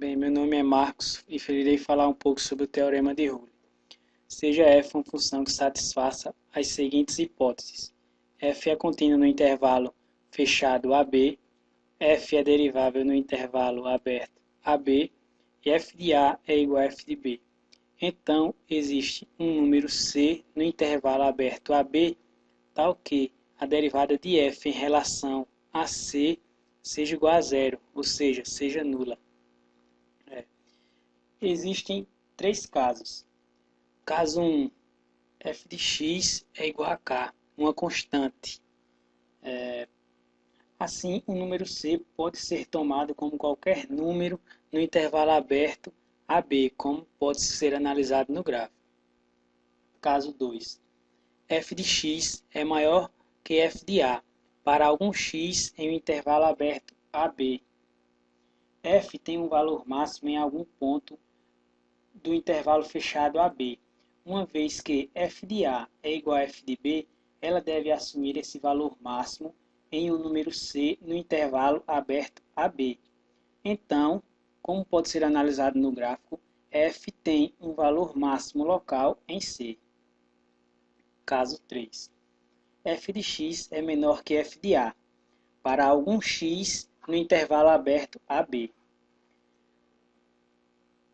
Bem, meu nome é Marcos e irei falar um pouco sobre o Teorema de Rule. Seja f uma função que satisfaça as seguintes hipóteses. F é contínua no intervalo fechado AB, f é derivável no intervalo aberto AB e f de A é igual a f de B. Então, existe um número C no intervalo aberto AB, tal que a derivada de f em relação a C seja igual a zero, ou seja, seja nula. Existem três casos. Caso 1, f de x é igual a k, uma constante. Assim, o número C pode ser tomado como qualquer número no intervalo aberto AB, como pode ser analisado no gráfico. Caso 2, f de x é maior que f de A, para algum x em um intervalo aberto AB. F tem um valor máximo em algum ponto do intervalo fechado AB. Uma vez que f de A é igual a f de B, ela deve assumir esse valor máximo em um número C no intervalo aberto AB. Então, como pode ser analisado no gráfico, f tem um valor máximo local em C. Caso 3. f de x é menor que f de A, para algum x no intervalo aberto AB.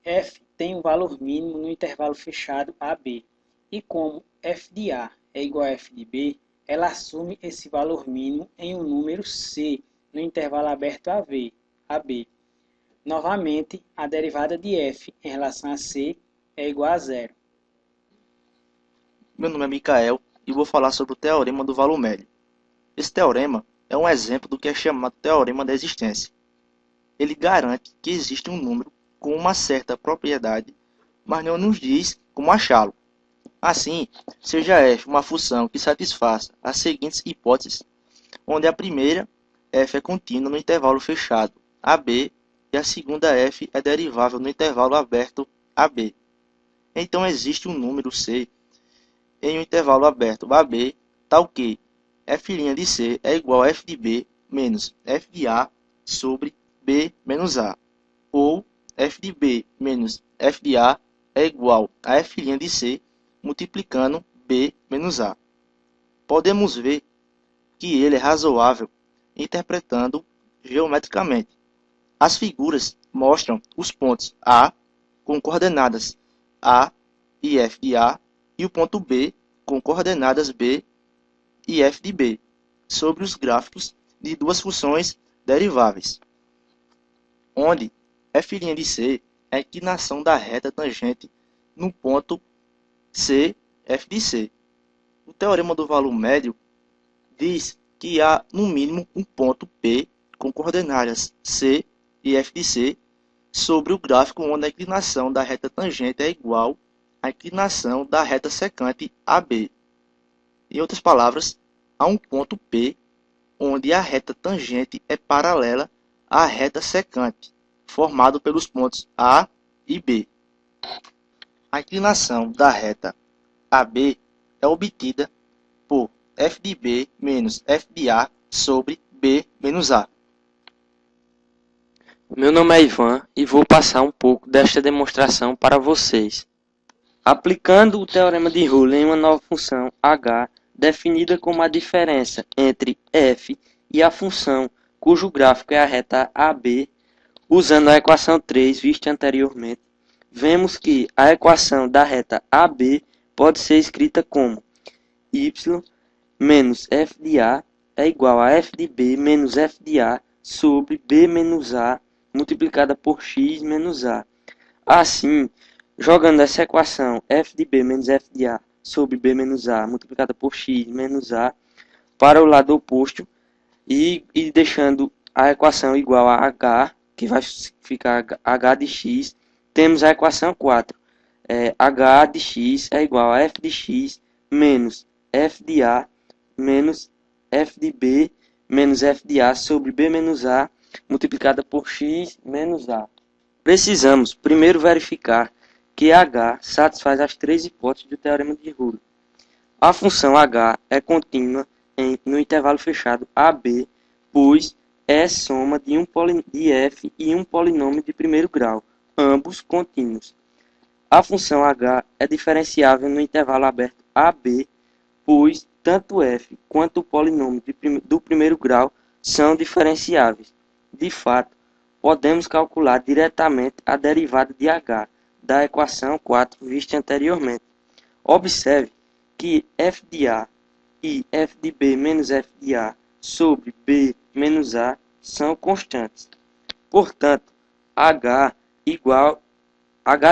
F tem um valor mínimo no intervalo fechado AB, e como f de A é igual a f de B, ela assume esse valor mínimo em um número C no intervalo aberto AB. Novamente, a derivada de f em relação a C é igual a zero. Meu nome é Micael e vou falar sobre o Teorema do Valor Médio. Esse teorema é um exemplo do que é chamado Teorema da Existência. Ele garante que existe um número com uma certa propriedade, mas não nos diz como achá-lo. Assim, seja f uma função que satisfaça as seguintes hipóteses, onde a primeira, f é contínua no intervalo fechado AB e a segunda f é derivável no intervalo aberto AB. Então existe um número C em um intervalo aberto AB, tal que f' de C é igual a f de B menos f de A sobre B menos A, ou f de B menos f de A é igual a f' de C multiplicando B menos A. Podemos ver que ele é razoável interpretando geometricamente. As figuras mostram os pontos A com coordenadas A e F de A e o ponto B com coordenadas B e F de B, sobre os gráficos de duas funções deriváveis, onde f' de C é a inclinação da reta tangente no ponto C, f de C. O teorema do valor médio diz que há, no mínimo, um ponto P com coordenadas C e f de C sobre o gráfico onde a inclinação da reta tangente é igual à inclinação da reta secante AB. Em outras palavras, há um ponto P onde a reta tangente é paralela à reta secante, formado pelos pontos A e B. A inclinação da reta AB é obtida por f de B menos f de A sobre B menos A. Meu nome é Ivan e vou passar um pouco desta demonstração para vocês. Aplicando o teorema de Rule em uma nova função h, definida como a diferença entre f e a função cujo gráfico é a reta AB, usando a equação 3 vista anteriormente, vemos que a equação da reta AB pode ser escrita como y menos f de A é igual a f de B menos f de A sobre B menos A multiplicada por x menos A. Assim, jogando essa equação f de B menos f de A sobre B menos A multiplicada por x menos A para o lado oposto e deixando a equação igual a h, que vai ficar h de x, temos a equação 4. H de x é igual a f de x menos f de A menos f de B menos f de A sobre B menos A multiplicada por x menos A. Precisamos primeiro verificar que h satisfaz as três hipóteses do teorema de Rule. A função h é contínua no intervalo fechado AB, pois é soma de f e um polinômio de primeiro grau, ambos contínuos. A função h é diferenciável no intervalo aberto AB, pois tanto f quanto o polinômio do primeiro grau são diferenciáveis. De fato, podemos calcular diretamente a derivada de h da equação 4 vista anteriormente. Observe que f de a e f de b menos f de a sobre b menos a são constantes. Portanto, h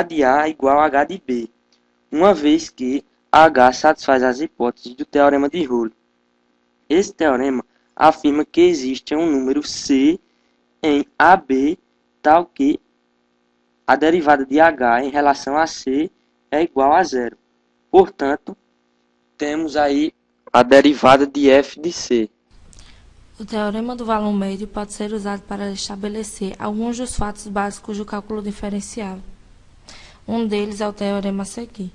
de a igual a h de b, uma vez que h satisfaz as hipóteses do teorema de Rowley. Esse teorema afirma que existe um número c em AB tal que a derivada de h em relação a c é igual a zero. Portanto, temos aí a derivada de f de c. O teorema do valor médio pode ser usado para estabelecer alguns dos fatos básicos do cálculo diferencial. Um deles é o teorema a seguir,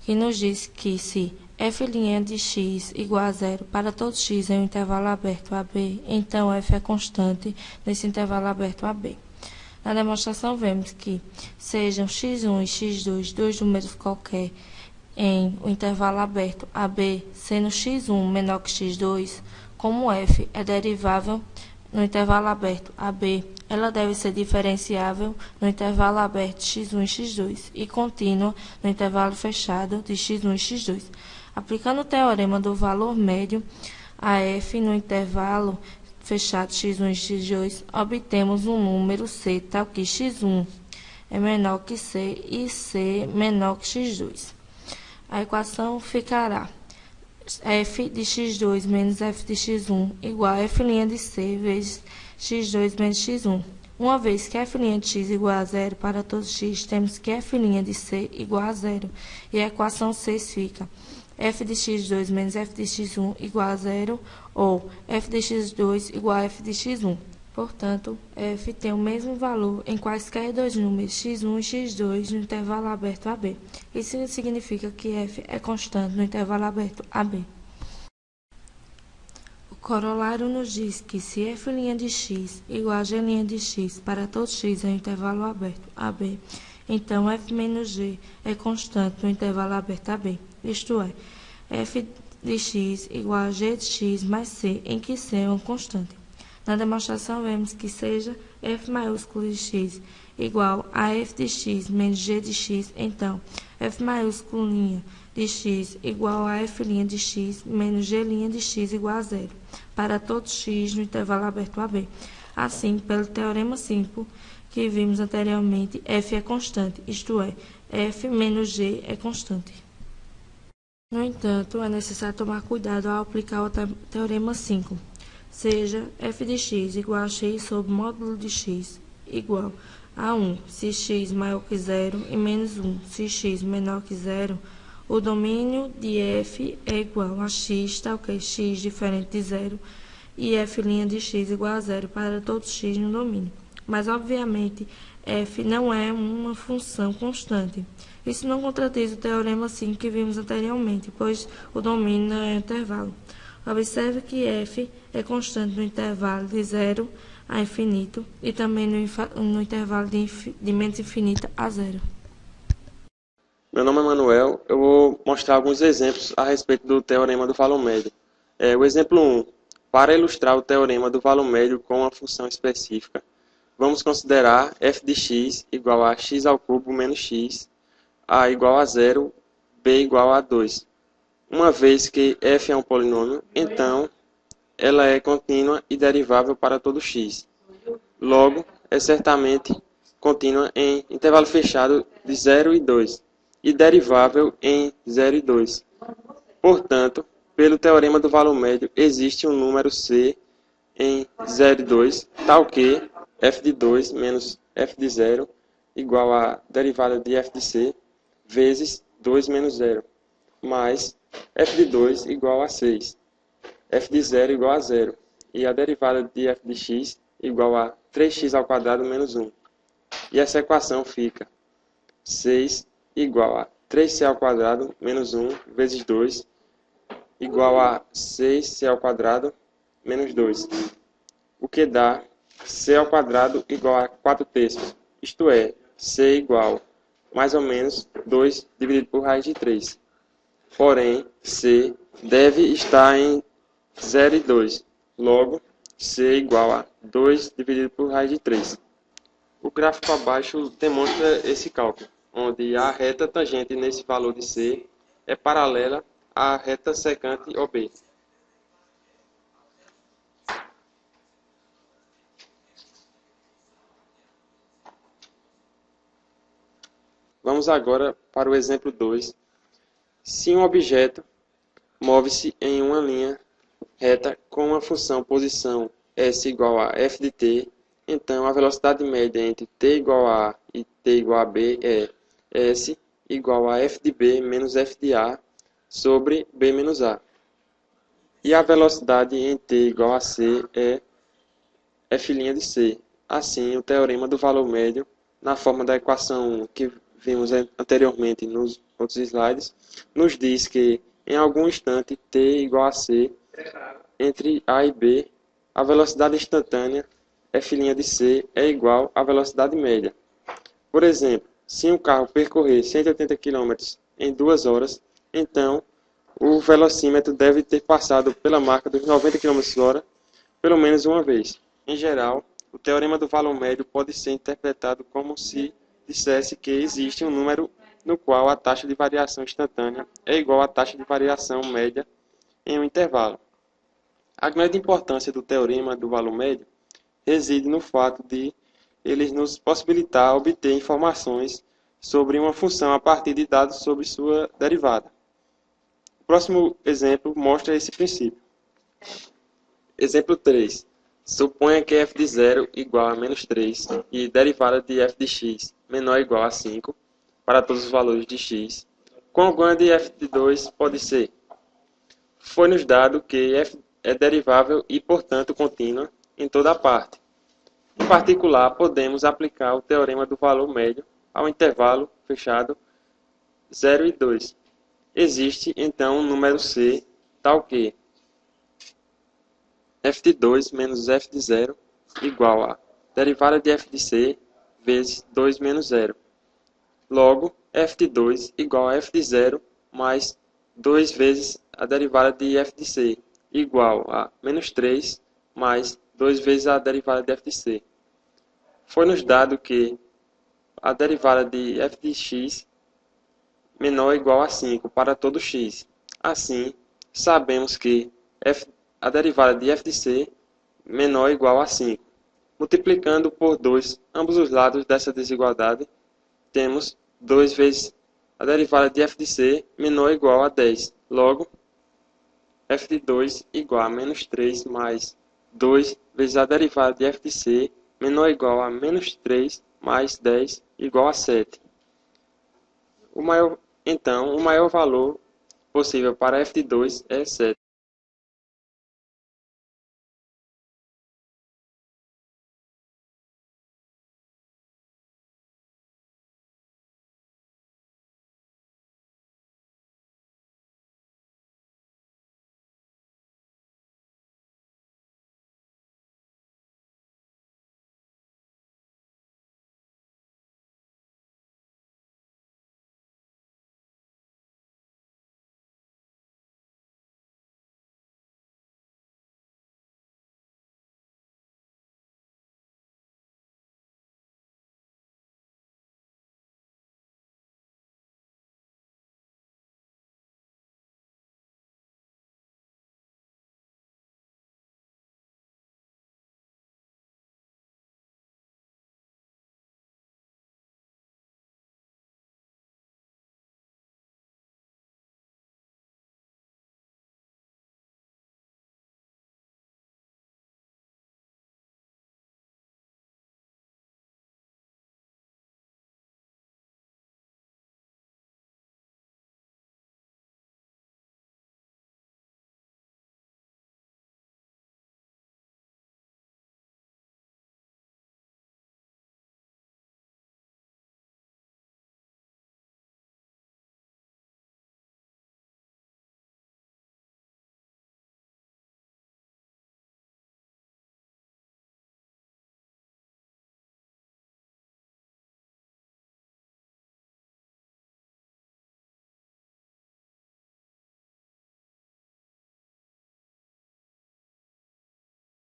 que nos diz que se f' de x igual a zero para todo x em um intervalo aberto AB, então f é constante nesse intervalo aberto AB. Na demonstração vemos que sejam x1 e x2 dois números qualquer em um intervalo aberto AB, sendo x1 menor que x2, como f é derivável no intervalo aberto AB, ela deve ser diferenciável no intervalo aberto x1 e x2 e contínua no intervalo fechado de x1 e x2. Aplicando o teorema do valor médio a f no intervalo fechado x1 e x2, obtemos um número c tal que x1 é menor que c e c menor que x2. A equação ficará f de x2 menos f de x1 igual a f' de c vezes x2 menos x1. Uma vez que f' de x igual a zero para todo x, temos que f' de c igual a zero. E a equação 6 fica f de x2 menos f de x1 igual a zero, ou f de x2 igual a f de x1. Portanto, f tem o mesmo valor em quaisquer dois números x1 e x2 no intervalo aberto AB. Isso significa que f é constante no intervalo aberto AB. O corolário nos diz que se f' de x igual a g' de x para todo x em um intervalo aberto AB, então f menos g é constante no intervalo aberto AB. Isto é, f de x igual a g de x mais c, em que c é uma constante. Na demonstração, vemos que seja f maiúsculo de x igual a f de x menos g de x, então f maiúsculo de x igual a f' de x menos g' de x igual a zero, para todo x no intervalo aberto AB. Assim, pelo teorema 5 que vimos anteriormente, f é constante, isto é, f menos g é constante. No entanto, é necessário tomar cuidado ao aplicar o teorema 5. Seja f de x igual a x sobre módulo de x igual a 1 se x maior que zero e menos 1 se x menor que zero, o domínio de f é igual a x, tal que x diferente de zero, e f' de x igual a zero para todo x no domínio. Mas, obviamente, f não é uma função constante. Isso não contradiz o teorema 5 que vimos anteriormente, pois o domínio não é um intervalo. Observe que f é constante no intervalo de 0 a infinito e também no intervalo de menos infinito a 0. Meu nome é Manuel, eu vou mostrar alguns exemplos a respeito do teorema do valor médio. O exemplo 1. Para ilustrar o teorema do valor médio com uma função específica, vamos considerar f de x igual a x ao cubo menos x, a igual a 0, b igual a 2. Uma vez que f é um polinômio, então ela é contínua e derivável para todo x. Logo, é certamente contínua em intervalo fechado de 0 e 2 e derivável em 0 e 2. Portanto, pelo teorema do valor médio, existe um número c em 0 e 2, tal que f de 2 menos f de 0 igual a derivada de f de c vezes 2 menos 0, mais f de 2 igual a 6, f de 0 igual a 0, e a derivada de f de x igual a 3x ao quadrado menos 1. E essa equação fica 6 igual a 3c ao quadrado menos 1 vezes 2 igual a 6c ao quadrado menos 2. o que dá c² igual a 4/3, isto é, c igual mais ou menos 2 dividido por raiz de 3. Porém, c deve estar em 0 e 2. Logo, c igual a 2 dividido por raiz de 3. O gráfico abaixo demonstra esse cálculo, onde a reta tangente nesse valor de c é paralela à reta secante OB. Vamos agora para o exemplo 2. Se um objeto move-se em uma linha reta com uma função posição s igual a f de t, então a velocidade média entre t igual a A e t igual a B é s igual a f de B menos f de A sobre B menos A. E a velocidade em t igual a c é f' de c. Assim, o teorema do valor médio, na forma da equação 1 que vimos anteriormente nos outros slides, nos diz que em algum instante t igual a c, entre A e B, a velocidade instantânea f' de c é igual à velocidade média. Por exemplo, se um carro percorrer 180 km em 2 horas, então o velocímetro deve ter passado pela marca dos 90 km/h pelo menos uma vez. Em geral, o teorema do valor médio pode ser interpretado como se dissesse que existe um número no qual a taxa de variação instantânea é igual à taxa de variação média em um intervalo. A grande importância do teorema do valor médio reside no fato de ele nos possibilitar obter informações sobre uma função a partir de dados sobre sua derivada. O próximo exemplo mostra esse princípio. Exemplo 3. Suponha que f de 0 igual a menos 3 e derivada de f de x menor ou igual a 5 para todos os valores de x. Quão grande f de 2 pode ser? Foi-nos dado que f é derivável e, portanto, contínua em toda a parte. Em particular, podemos aplicar o teorema do valor médio ao intervalo fechado 0 e 2. Existe, então, um número c tal que f de 2 menos f de 0 igual a derivada de f de c vezes 2 menos 0. Logo, f de 2 igual a f de 0 mais 2 vezes a derivada de f de c igual a menos 3 mais 2 vezes a derivada de f de c. Foi-nos dado que a derivada de f de x menor ou igual a 5 para todo x. Assim, sabemos que a derivada de f de c menor ou igual a 5. Multiplicando por 2 ambos os lados dessa desigualdade, temos 2 vezes a derivada de f de c menor ou igual a 10. Logo, f de 2 igual a menos 3 mais 2 vezes a derivada de f de c menor ou igual a menos 3 mais 10 igual a 7. Então, o maior valor possível para f de 2 é 7.